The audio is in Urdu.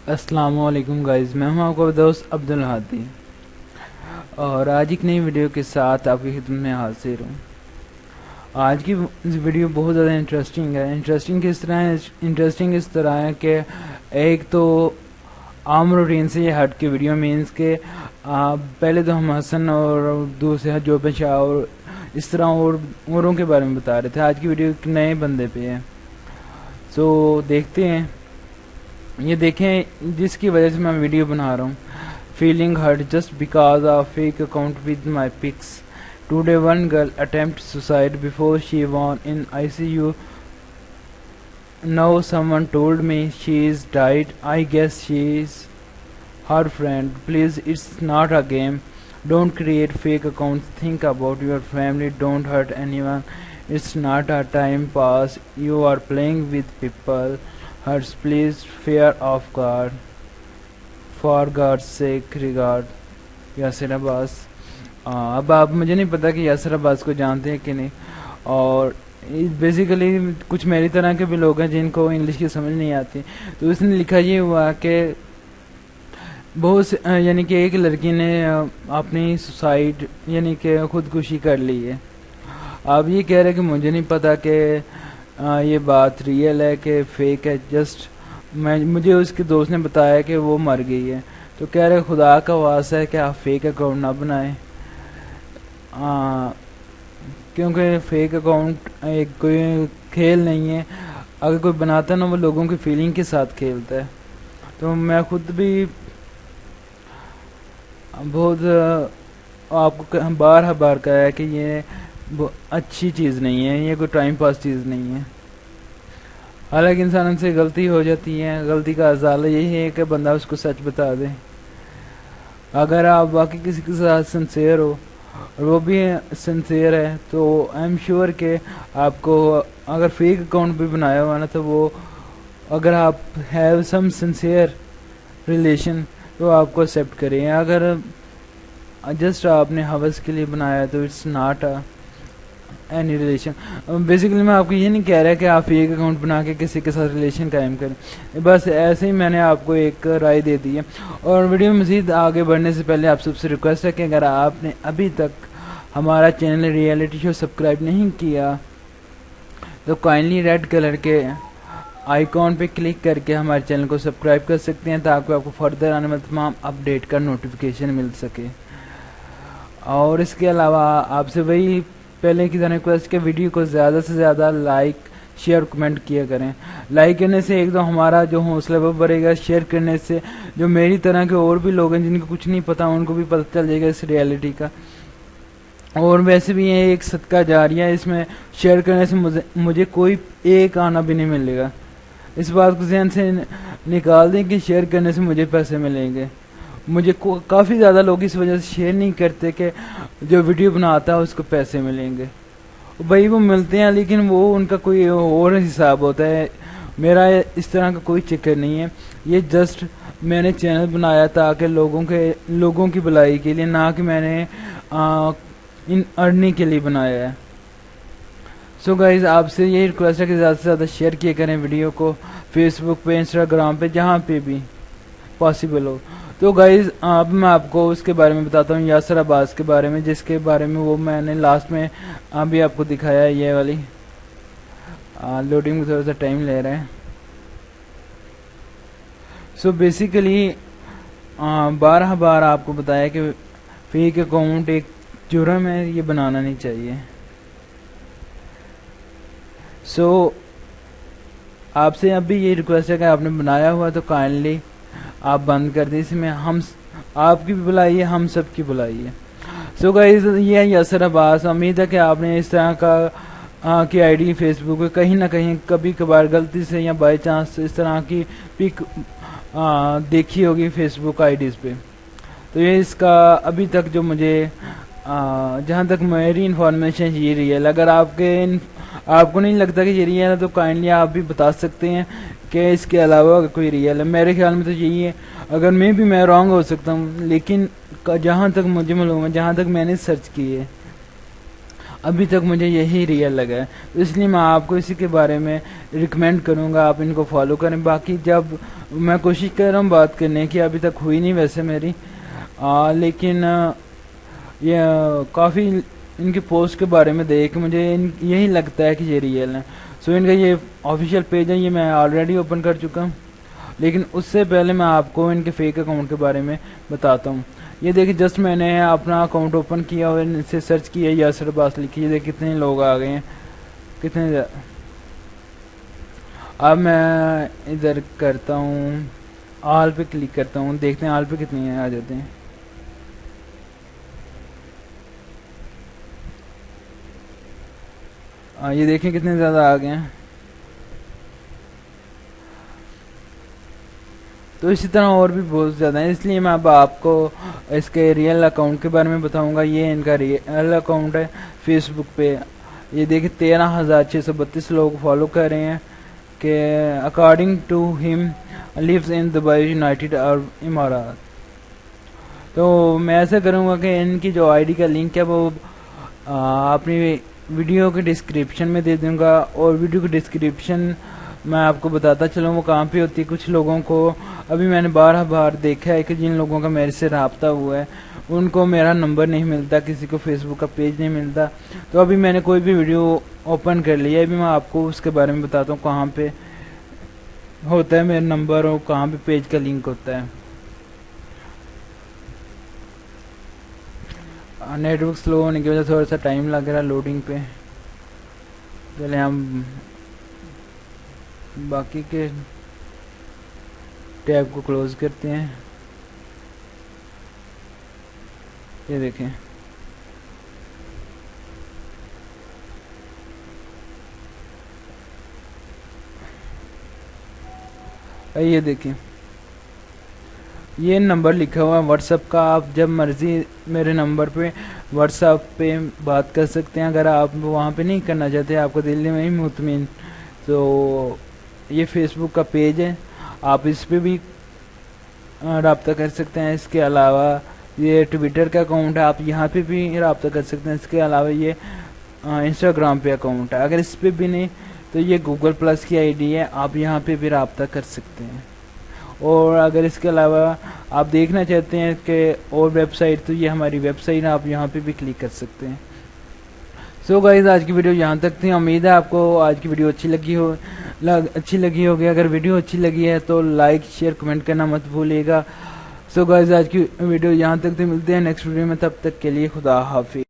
السلام علیکم گائز، میں ہوں آپ کا دوست عبدالہادی اور آج ایک نئی ویڈیو کے ساتھ آپ کی خدمت میں حاضر ہوں۔ آج کی ویڈیو بہت زیادہ انٹرسٹنگ ہے۔ انٹرسٹنگ اس طرح ہے کہ ایک تو عام روٹین سے یہ ہٹ کے ویڈیو مینس کہ پہلے تو ہم حسن اور دوسرے جو پیشہ اور اس طرح اوروں کے بارے میں بتا رہے تھے۔ آج کی ویڈیو ایک نئے بندے پہ ہے، سو دیکھتے ہیں۔ یہ دیکھیں جس کی وجہ سے میں ویڈیو بنا رہا ہوں، feeling hurt just because of fake account with my pics. Today one girl attempt suicide before she went in ICU. Now someone told me she is died. I guess she is her friend. Please, it's not a game. Don't create fake accounts. Think about your family. Don't hurt anyone. It's not a time pass. You are playing with people. Hurts, please, fear of God. For God's sake, regard. Yasir Abbas. اب آپ مجھے نہیں پتا کہ یاسر عباس کو جانتے ہیں کہ نہیں، اور بیسیکلی کچھ میری طرح کے بھی لوگ ہیں جن کو انگلش کی سمجھ نہیں آتی، تو اس نے لکھا یہ ہوا کہ یعنی کہ ایک لڑکی نے اپنی سوسائڈ یعنی کہ خودکشی کر لی ہے۔ آپ یہ کہہ رہے کہ مجھے نہیں پتا کہ یہ بات ریئل ہے کہ فیک ہے، جسٹ مجھے اس کے دوست نے بتایا کہ وہ مر گئی ہے، تو کہہ رہے خدا کا واسطہ ہے کہ آپ فیک اکاؤنٹ نہ بنائیں، کیونکہ فیک اکاؤنٹ ایک کوئی کھیل نہیں ہے۔ اگر کوئی بناتا ہے نا، وہ لوگوں کی فیلنگ کے ساتھ کھیلتا ہے۔ تو میں خود بھی بہت آپ کو بار کہا ہے کہ یہ اچھی چیز نہیں ہے، یہ کوئی ٹائم پاس چیز نہیں ہے۔ حالانکہ انسان سے غلطی ہو جاتی ہے، غلطی کا ازالہ یہی ہے کہ بندہ اس کو سچ بتا دے۔ اگر آپ واقعی کسی کے ساتھ سنسیئر ہو اور وہ بھی سنسیئر ہے، تو آئی ایم شیور کہ آپ کو اگر فیک اکاؤنٹ بھی بنایا ہوا نا، تو وہ اگر آپ ہیو سم سنسیئر ریلیشن تو آپ کو ایکسیپٹ کریں۔ اگر جسٹ آپ نے ہوس کے لیے بنایا تو it's not any relation. Basically میں آپ کو یہ نہیں کہہ رہا کہ آپ فیک اکاؤنٹ بنا کے کسی کے ساتھ ریلیشن قائم کریں، بس ایسے ہی میں نے آپ کو ایک رائے دے دی ہے۔ اور ویڈیو میں مزید آگے بڑھنے سے پہلے آپ سب سے ریکویسٹ ہے کہ اگر آپ نے ابھی تک ہمارا چینل ریئلٹی شو سبسکرائب نہیں کیا تو کائنڈلی ریڈ کلر کے آئیکن پہ کلک کر کے ہمارے چینل کو سبسکرائب کر سکتے ہیں، تاکہ آپ کو فردر آنے والے تمام اپڈیٹ کا نوٹیفیکیشن مل سکے۔ اور اس کے علاوہ آپ سے وہی پہلے کی طرح ریکویسٹ کہ ویڈیو کو زیادہ سے زیادہ لائک شیئر کمنٹ کیا کریں۔ لائک کرنے سے ایک تو ہمارا جو حوصلہ وہ بڑھے گا، شیئر کرنے سے جو میری طرح کے اور بھی لوگ ہیں جن کو کچھ نہیں پتا ان کو بھی پتہ چل جائے گا اس ریئلٹی کا۔ اور ویسے بھی یہ ایک صدقہ جاریہ ہے، اس میں شیئر کرنے سے مجھے کوئی ایک آنا بھی نہیں ملے گا۔ اس بات کو ذہن سے نکال دیں کہ شیئر کرنے سے مجھے پیسے ملیں گے۔ مجھے کافی زیادہ لوگ اس وجہ سے شیئر نہیں کرتے کہ جو ویڈیو بناتا ہے اس کو پیسے ملیں گے۔ بھائی وہ ملتے ہیں، لیکن وہ ان کا کوئی اور حساب ہوتا ہے، میرا اس طرح کا کوئی چکر نہیں ہے۔ یہ جسٹ میں نے چینل بنایا تاکہ لوگوں کی بھلائی کے لیے، نہ کہ میں نے ان ارننگ کے لیے بنایا ہے۔ سو گائز، آپ سے یہی ریکویسٹ ہے کہ زیادہ سے زیادہ شیئر کیا کریں ویڈیو کو، فیس بک پہ، انسٹاگرام پہ، جہاں پہ بھی پاسبل ہو۔ تو گائز اب میں آپ کو اس کے بارے میں بتاتا ہوں، یاسر عباس کے بارے میں، جس کے بارے میں وہ میں نے لاسٹ میں ابھی آپ کو دکھایا ہے۔ یہ والی لوڈنگ میں تھوڑا سا ٹائم لے رہا ہے۔ سو بیسیکلی بار آپ کو بتایا کہ فیک اکاؤنٹ ایک جرم ہے، یہ بنانا نہیں چاہیے۔ سو آپ سے اب بھی یہ ریکویسٹ ہے کہ آپ نے بنایا ہوا تو کائنڈلی آپ بند کر دیں، اس میں آپ کی بھی بھلائی ہے، ہم سب کی بھلائی ہے۔ سو گائز، یہ ہے یاسر عباس۔ امید ہے کہ آپ نے اس طرح کی آئی ڈی فیس بک پہ کہیں نہ کہیں کبھی کبھار غلطی سے یا بائی چانس اس طرح کی پک دیکھی ہوگی فیس بک آئی ڈیز پہ۔ تو یہ اس کا ابھی تک جو مجھے جہاں تک میری انفارمیشن یہ ریئل، اگر آپ کو نہیں لگتا کہ یہ ریئل ہے تو کائنڈلی آپ بھی بتا سکتے ہیں کہ اس کے علاوہ اگر کوئی ریئل ہے۔ میرے خیال میں تو یہی ہے، اگر میں رانگ ہو سکتا ہوں، لیکن جہاں تک مجھے معلوم ہے، جہاں تک میں نے سرچ کی ہے، ابھی تک مجھے یہی ریئل لگا ہے، تو اس لیے میں آپ کو اسی کے بارے میں ریکمینڈ کروں گا، آپ ان کو فالو کریں۔ باقی جب میں کوشش کر رہا ہوں بات کرنے کی، ابھی تک ہوئی نہیں ویسے میری، لیکن یہ کافی ان کی پوسٹ کے بارے میں دیکھ کے مجھے یہی لگتا ہے کہ یہ ریئل ہے۔ سو ان کا یہ آفیشیل پیج ہے، یہ میں آلریڈی اوپن کر چکا ہوں، لیکن اس سے پہلے میں آپ کو ان کے فیک اکاؤنٹ کے بارے میں بتاتا ہوں۔ یہ دیکھیں جسٹ میں نے اپنا اکاؤنٹ اوپن کیا اور ان سے سرچ کیا، یاسر عباس لکھی، یہ دیکھ کتنے لوگ آ گئے ہیں، کتنے زیادہ۔ اب میں ادھر کرتا ہوں، آل پہ کلک کرتا ہوں، دیکھتے ہیں آل پہ کتنے آ جاتے ہیں۔ یہ دیکھیں کتنے زیادہ آ گئے ہیں۔ تو اسی طرح اور بھی بہت زیادہ ہیں، اس لیے میں اب آپ کو اس کے ریئل اکاؤنٹ کے بارے میں بتاؤں گا۔ یہ ان کا ریئل اکاؤنٹ ہے فیس بک پہ، یہ دیکھیں 13,632 لوگ فالو کر رہے ہیں، کہ اکارڈنگ ٹو ہم لیوز ان دبئی یونائٹیڈ عرب امارات۔ تو میں ایسا کروں گا کہ ان کی جو آئی ڈی کا لنک ہے وہ اپنی ویڈیو کے ڈسکرپشن میں دے دوں گا، اور ویڈیو کے ڈسکرپشن میں آپ کو بتاتا چلوں وہ کہاں پہ ہوتی ہے۔ کچھ لوگوں کو ابھی میں نے بار دیکھا ہے کہ جن لوگوں کا میرے سے رابطہ ہوا ہے ان کو میرا نمبر نہیں ملتا، کسی کو فیس بک کا پیج نہیں ملتا۔ تو ابھی میں نے کوئی بھی ویڈیو اوپن کر لیا، ابھی میں آپ کو اس کے بارے میں بتاتا ہوں کہاں پہ ہوتا ہے میرا نمبر اور کہاں پہ پیج کا لنک ہوتا ہے۔ نیٹ ورک سلو ہونے کی وجہ سے تھوڑا سا ٹائم لگ رہا ہے لوڈنگ پہ۔ چلے ہم باقی کے ٹیب کو کلوز کرتے ہیں۔ یہ دیکھیں یہ دیکھیں یہ نمبر لکھا ہوا ہے واٹس ایپ کا، آپ جب مرضی میرے نمبر پہ واٹس ایپ پہ بات کر سکتے ہیں۔ اگر آپ وہاں پہ نہیں کرنا چاہتے، آپ کو دل میں ہی مطمئن، تو یہ فیس بک کا پیج ہے، آپ اس پہ بھی رابطہ کر سکتے ہیں۔ اس کے علاوہ یہ ٹویٹر کا اکاؤنٹ ہے، آپ یہاں پہ بھی رابطہ کر سکتے ہیں۔ اس کے علاوہ یہ انسٹاگرام پہ اکاؤنٹ ہے، اگر اس پہ بھی نہیں تو یہ گوگل پلس کی آئی ڈی ہے، آپ یہاں پہ بھی رابطہ کر سکتے ہیں۔ اور اگر اس کے علاوہ آپ دیکھنا چاہتے ہیں کہ اور ویب سائٹ، تو یہ ہماری ویب سائٹ ہے، آپ یہاں پہ بھی کلک کر سکتے ہیں۔ سو گائز آج کی ویڈیو یہاں تک تھی، امید ہے آپ کو آج کی ویڈیو اچھی لگی ہوگی۔ اگر ویڈیو اچھی لگی ہے تو لائک شیئر کمنٹ کرنا مت بھولیے گا۔ سو گائز آج کی ویڈیو یہاں تک تھی، ملتے ہیں نیکسٹ ویڈیو میں، تب تک کے لیے خدا حافظ۔